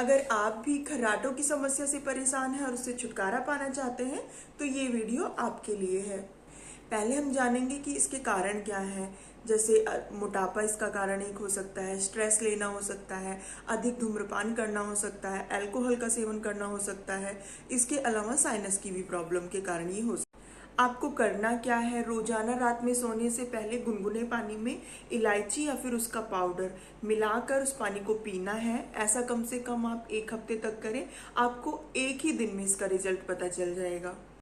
अगर आप भी खर्राटों की समस्या से परेशान हैं और उससे छुटकारा पाना चाहते हैं तो ये वीडियो आपके लिए है। पहले हम जानेंगे कि इसके कारण क्या है। जैसे मोटापा इसका कारण एक हो सकता है, स्ट्रेस लेना हो सकता है, अधिक धूम्रपान करना हो सकता है, अल्कोहल का सेवन करना हो सकता है। इसके अलावा साइनस की भी प्रॉब्लम के कारण ये हो सकता है। आपको करना क्या है, रोजाना रात में सोने से पहले गुनगुने पानी में इलायची या फिर उसका पाउडर मिलाकर उस पानी को पीना है। ऐसा कम से कम आप 1 हफ्ते तक करें। आपको एक ही दिन में इसका रिजल्ट पता चल जाएगा।